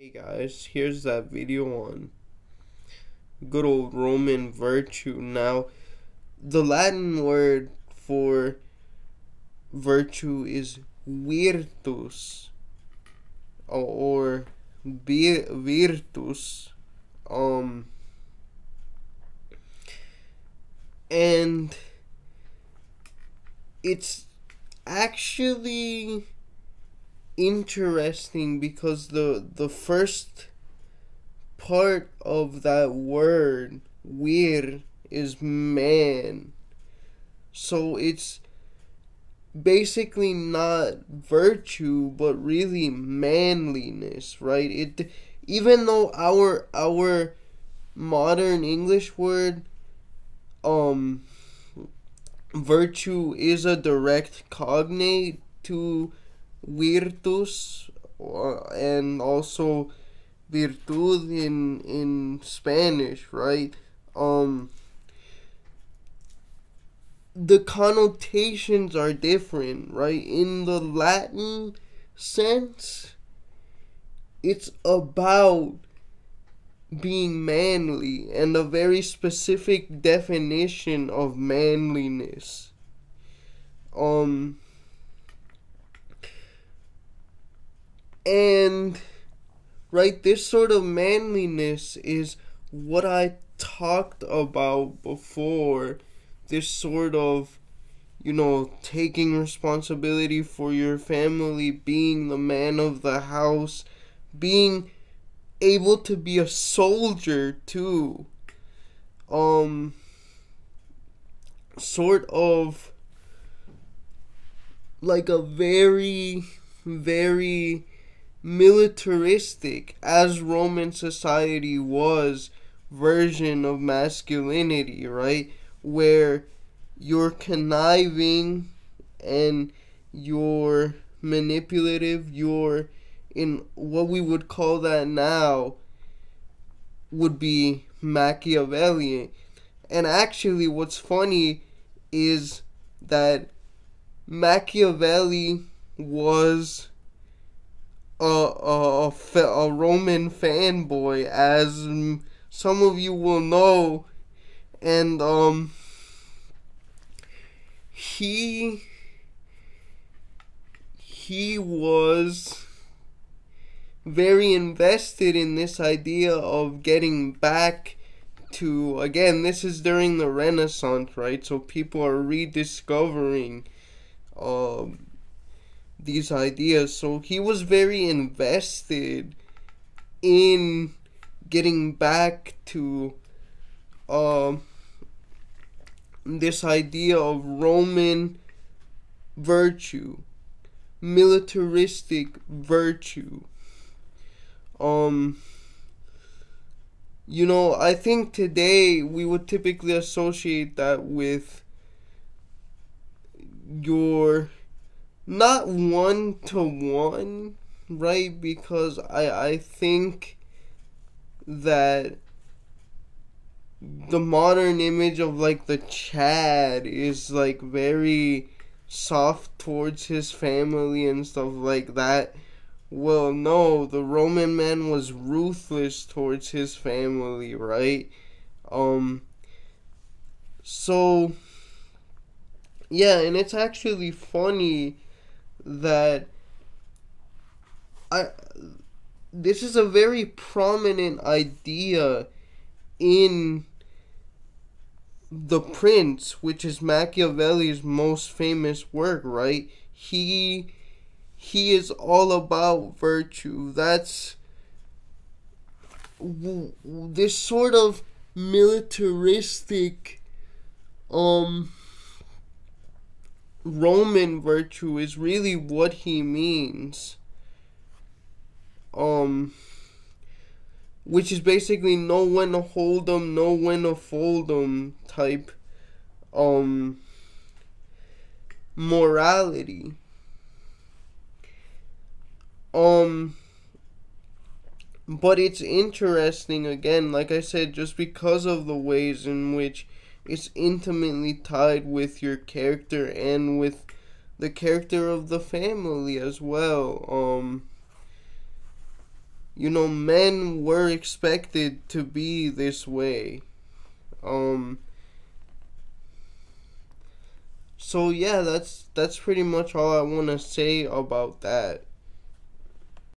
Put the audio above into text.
Hey guys, here's that video on good old Roman virtue. Now, the Latin word for virtue is virtus or virtus. And it's actually interesting because the first part of that word is man, so it's basically not virtue but really manliness, right? It, even though our modern English word virtue is a direct cognate to virtus, and also virtud in Spanish, right? The connotations are different, right? In the Latin sense, it's about being manly and a very specific definition of manliness. And right, this sort of manliness is what I talked about before. This sort of, taking responsibility for your family, being the man of the house, being able to be a soldier too. Sort of like a very, very militaristic, as Roman society was, version of masculinity, right? Where you're conniving and you're manipulative, you're in what we would call that now would be Machiavelli. And actually, what's funny is that Machiavelli was a Roman fanboy, as some of you will know, and he was very invested in this idea of getting back to, again, this is during the Renaissance, right? So people are rediscovering these ideas. So he was very invested in getting back to this idea of Roman virtue, militaristic virtue. I think today we would typically associate that with your, not one-to-one, right? Because I think that the modern image of like the Chad is like very soft towards his family and stuff like that. Well, no, the Roman man was ruthless towards his family, right? So yeah, and it's actually funny that this is a very prominent idea in The Prince, which is Machiavelli's most famous work, right? He is all about virtue. That's this sort of militaristic Roman virtue is really what he means. Which is basically know when to hold 'em, know when to fold 'em type morality. But it's interesting, again, like I said, just because of the ways in which it's intimately tied with your character and with the character of the family as well. men were expected to be this way. So yeah, that's pretty much all I want to say about that.